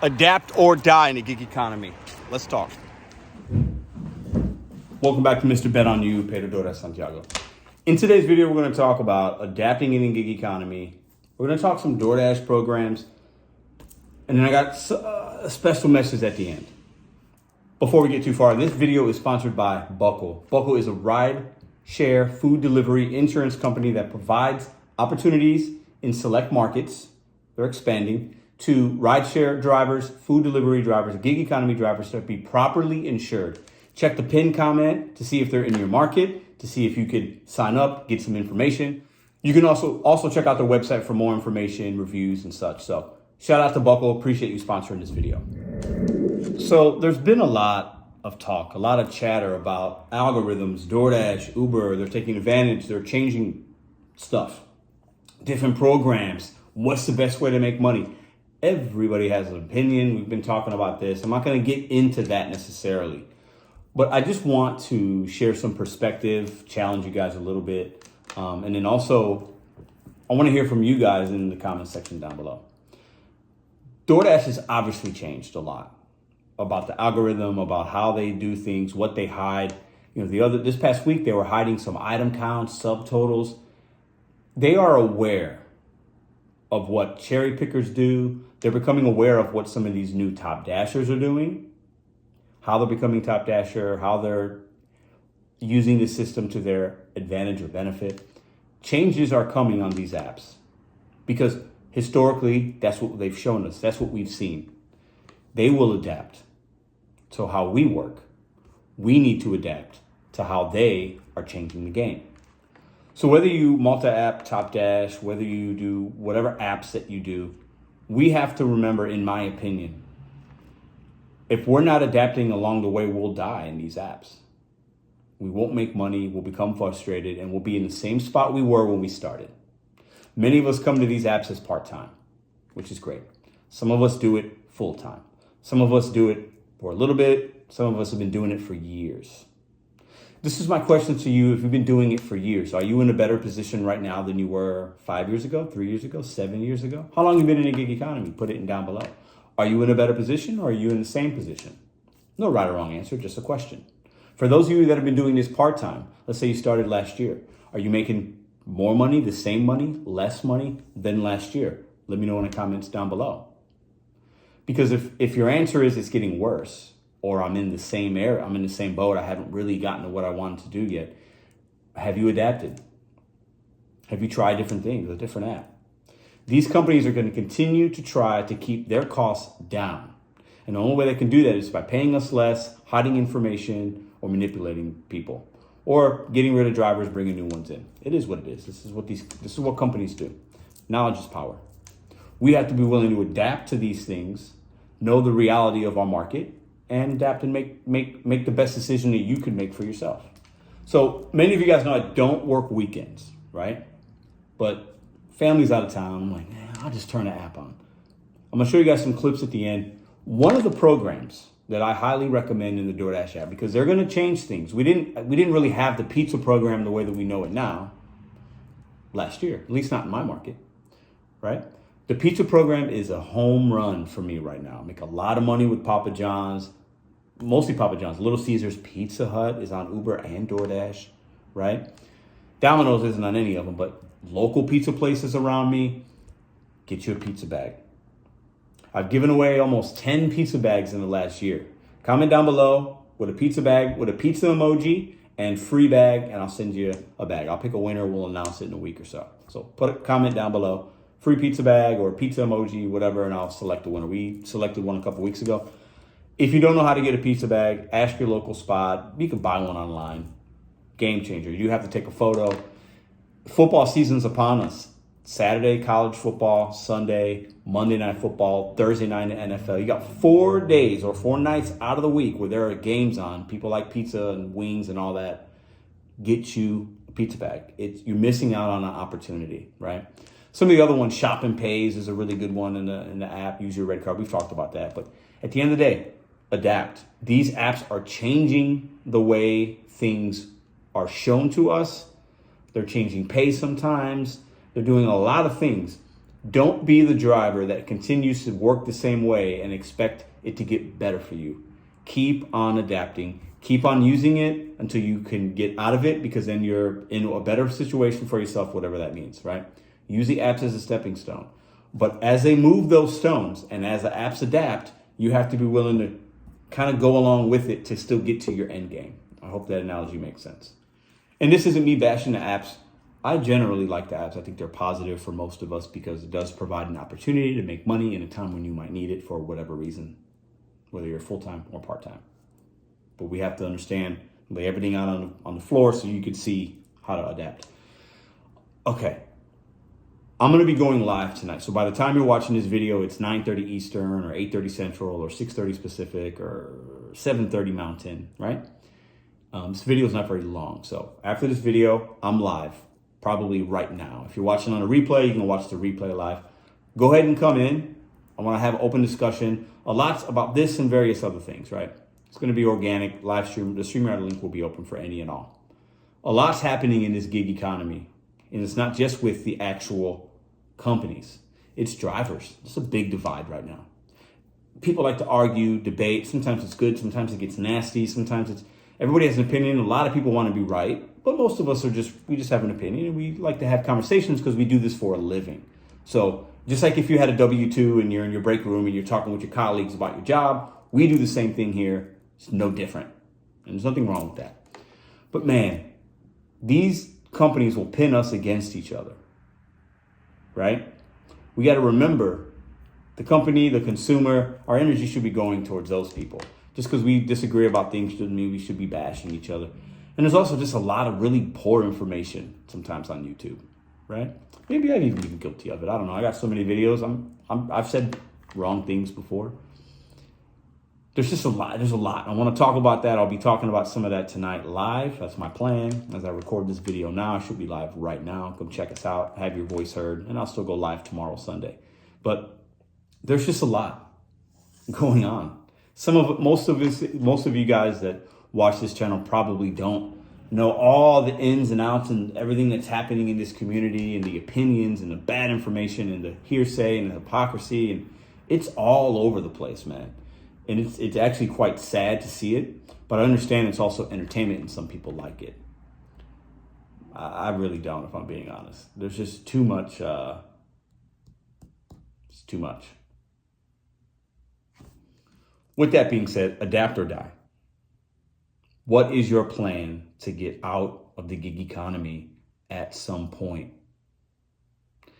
Adapt or die in a gig economy. Let's talk. Welcome back to Mr.BetonYou, Time Doordash Santiago. In today's video, we're going to talk about adapting in a gig economy. We're going to talk some DoorDash programs. And then I got a special message at the end. Before we get too far, this video is sponsored by Buckle. Buckle is a ride-share food delivery insurance company that provides opportunities in select markets. They're expanding to rideshare drivers, food delivery drivers, gig economy drivers to be properly insured. Check the pinned comment to see if they're in your market, to see if you could sign up, get some information. You can also check out their website for more information, reviews, and such. So shout out to Buckle. Appreciate you sponsoring this video. So there's been a lot of talk, a lot of chatter about algorithms, DoorDash, Uber. They're taking advantage. They're changing stuff, different programs. What's the best way to make money? Everybody has an opinion. We've been talking about this. I'm not going to get into that necessarily, but I just want to share some perspective, challenge you guys a little bit. And then also, I want to hear from you guys in the comment section down below. DoorDash has obviously changed a lot about the algorithm, about how they do things, what they hide. This past week, they were hiding some item counts, subtotals. They are aware of what cherry pickers do. They're becoming aware of what some of these new top dashers are doing, how they're becoming top dasher, how they're using the system to their advantage or benefit. Changes are coming on these apps because historically, that's what they've shown us. That's what we've seen. They will adapt to how we work. We need to adapt to how they are changing the game. So whether you multi-app, top dash, whether you do whatever apps that you do, we have to remember, in my opinion, if we're not adapting along the way, we'll die in these apps. We won't make money, we'll become frustrated, and we'll be in the same spot we were when we started. Many of us come to these apps as part-time, which is great. Some of us do it full-time. Some of us do it for a little bit. Some of us have been doing it for years. This is my question to you. If you've been doing it for years, are you in a better position right now than you were 5 years ago, 3 years ago, 7 years ago? How long have you been in a gig economy? Put it down below. Are you in a better position or are you in the same position? No right or wrong answer, just a question. For those of you that have been doing this part-time, let's say you started last year. Are you making more money, the same money, less money than last year? Let me know in the comments down below. Because if your answer is it's getting worse, or I'm in the same area, I'm in the same boat, I haven't really gotten to what I wanted to do yet, have you adapted? Have you tried different things, a different app? These companies are going to continue to try to keep their costs down. And the only way they can do that is by paying us less, hiding information, or manipulating people, or getting rid of drivers, bringing new ones in. It is what it is. This is what companies do. Knowledge is power. We have to be willing to adapt to these things, know the reality of our market, and adapt and make the best decision that you can make for yourself. So many of you guys know I don't work weekends, right? But family's out of town. I'm like, man, I'll just turn the app on. I'm gonna show you guys some clips at the end. One of the programs that I highly recommend in the DoorDash app, because they're gonna change things. We didn't really have the pizza program the way that we know it now last year, at least not in my market, right? The pizza program is a home run for me right now. I make a lot of money with Papa John's, mostly Papa John's. Little Caesars, Pizza Hut is on Uber and DoorDash, right? Domino's isn't on any of them, but local pizza places around me, get you a pizza bag. I've given away almost 10 pizza bags in the last year. Comment down below with a pizza bag, with a pizza emoji and free bag, and I'll send you a bag. I'll pick a winner. We'll announce it in a week or so. So put a comment down below. Free pizza bag or pizza emoji, whatever, and I'll select the winner. We selected one a couple weeks ago. If you don't know how to get a pizza bag, ask your local spot. You can buy one online. Game changer. You have to take a photo. Football season's upon us. Saturday, college football. Sunday, Monday night football. Thursday night NFL. You got 4 days or 4 nights out of the week where there are games on. People like pizza and wings and all that. Get you a pizza bag. You're missing out on an opportunity, right? Some of the other ones, Shop and Pays is a really good one in the app. Use your red card. We've talked about that. But at the end of the day, adapt. These apps are changing the way things are shown to us. They're changing pay sometimes. They're doing a lot of things. Don't be the driver that continues to work the same way and expect it to get better for you. Keep on adapting. Keep on using it until you can get out of it, because then you're in a better situation for yourself, whatever that means, right? Use the apps as a stepping stone. But as they move those stones and as the apps adapt, you have to be willing to kind of go along with it to still get to your end game. I hope that analogy makes sense. And this isn't me bashing the apps. I generally like the apps. I think they're positive for most of us because it does provide an opportunity to make money in a time when you might need it for whatever reason, whether you're full-time or part-time. But we have to understand, lay everything out on the floor so you can see how to adapt. Okay. I'm going to be going live tonight. So by the time you're watching this video, it's 9:30 Eastern or 8:30 Central or 6:30 Pacific or 7:30 Mountain, right? This video is not very long. So after this video, I'm live, probably right now. If you're watching on a replay, you can watch the replay live. Go ahead and come in. I want to have an open discussion, a lot about this and various other things, right? It's going to be organic, live stream. The StreamYard link will be open for any and all. A lot's happening in this gig economy. And it's not just with the actual companies. It's drivers. It's a big divide right now. People like to argue, debate. Sometimes it's good. Sometimes it gets nasty. Sometimes everybody has an opinion. A lot of people want to be right. But most of us we just have an opinion. And we like to have conversations because we do this for a living. So just like if you had a W-2 and you're in your break room and you're talking with your colleagues about your job, we do the same thing here. It's no different. And there's nothing wrong with that. But man, these companies will pin us against each other, right? We got to remember the company, the consumer, our energy should be going towards those people. Just because we disagree about things doesn't mean we should be bashing each other. And there's also just a lot of really poor information sometimes on YouTube, right? Maybe I've even been guilty of it. I don't know. I got so many videos. I've said wrong things before. There's just a lot. There's a lot. I want to talk about that. I'll be talking about some of that tonight live. That's my plan. As I record this video now, I should be live right now. Come check us out. Have your voice heard. And I'll still go live tomorrow, Sunday. But there's just a lot going on. Most of you guys that watch this channel probably don't know all the ins and outs and everything that's happening in this community and the opinions and the bad information and the hearsay and the hypocrisy. And it's all over the place, man. And it's actually quite sad to see it, but I understand it's also entertainment and some people like it. I really don't, if I'm being honest. There's just too much, it's too much. With that being said, adapt or die. What is your plan to get out of the gig economy at some point?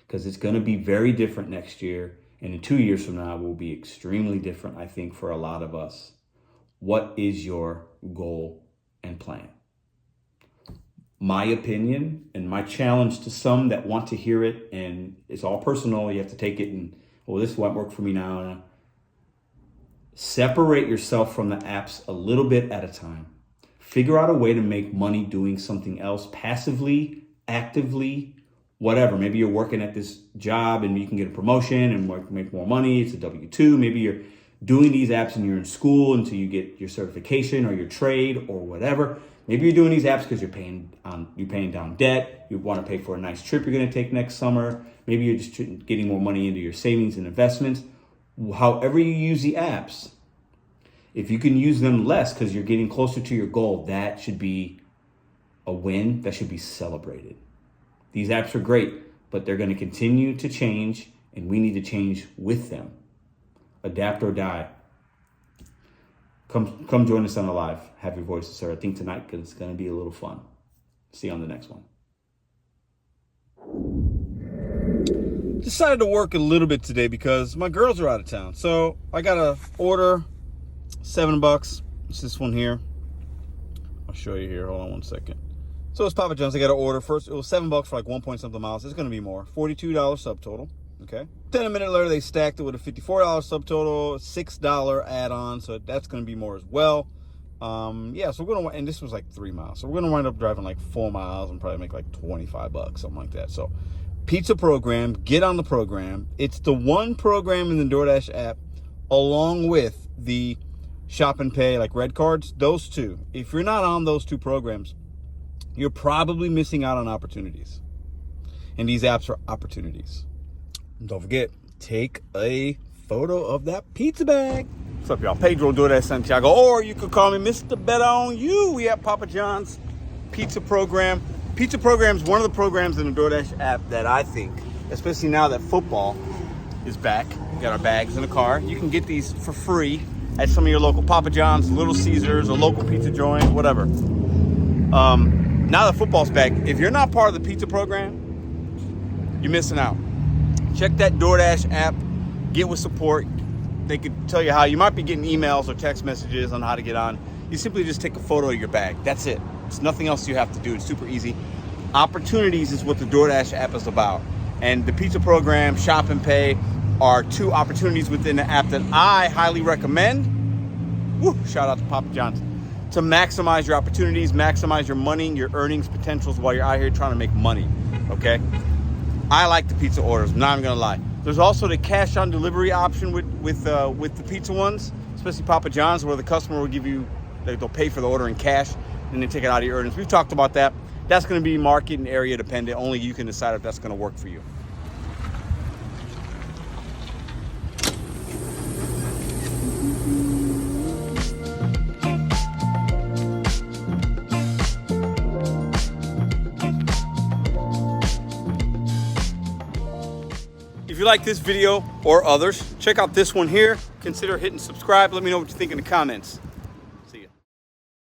Because it's going to be very different next year. And in 2 years from now, will be extremely different, I think, for a lot of us. What is your goal and plan? My opinion and my challenge to some that want to hear it, and it's all personal. You have to take it and, well, this won't work for me now. Separate yourself from the apps a little bit at a time. Figure out a way to make money doing something else passively, actively, whatever. Maybe you're working at this job and you can get a promotion and make more money. It's a W-2. Maybe you're doing these apps and you're in school until you get your certification or your trade or whatever. Maybe you're doing these apps because you're paying down debt. You want to pay for a nice trip you're going to take next summer. Maybe you're just getting more money into your savings and investments. However you use the apps, if you can use them less because you're getting closer to your goal, that should be a win. That should be celebrated. These apps are great, but they're going to continue to change, and we need to change with them. Adapt or die. Come join us on the live. Have your voices heard. I think tonight, because it's going to be a little fun. See you on the next one. Decided to work a little bit today because my girls are out of town. So I got to order $7. It's this one here. I'll show you here. Hold on one second. So it's Papa John's. I got to order first. It was $7 for like 1 point something miles. It's going to be more. $42 subtotal. Okay. Then a minute later, they stacked it with a $54 subtotal, $6 add-on. So that's going to be more as well. Yeah. So we're going to, and this was like 3 miles. So we're going to wind up driving like 4 miles and probably make like $25, something like that. So pizza program, get on the program. It's the one program in the DoorDash app along with the shop and pay, like red cards, those two. If you're not on those two programs, you're probably missing out on opportunities. And these apps are opportunities. And don't forget, take a photo of that pizza bag. What's up, y'all? Pedro DoorDash Santiago, or you could call me Mr.BetonYou. We have Papa John's pizza program. Pizza program is one of the programs in the DoorDash app that I think, especially now that football is back, we got our bags in the car, you can get these for free at some of your local Papa John's, Little Caesars, a local pizza joint, whatever. Now that football's back, if you're not part of the pizza program, you're missing out. Check that DoorDash app, get with support. They could tell you how. You might be getting emails or text messages on how to get on. You simply just take a photo of your bag. That's it. It's nothing else you have to do. It's super easy. Opportunities is what the DoorDash app is about. And the pizza program, Shop and Pay, are two opportunities within the app that I highly recommend. Woo, shout out to Papa John's. To maximize your opportunities, maximize your money, your earnings potentials while you're out here trying to make money, okay? I like the pizza orders, I'm not even gonna lie. There's also the cash on delivery option with the pizza ones, especially Papa John's, where the customer will give you, they'll pay for the order in cash and then take it out of your earnings. We've talked about that. That's gonna be market and area dependent. Only you can decide if that's gonna work for you. If you like this video or others, check out this one here. Consider hitting subscribe. Let me know what you think in the comments.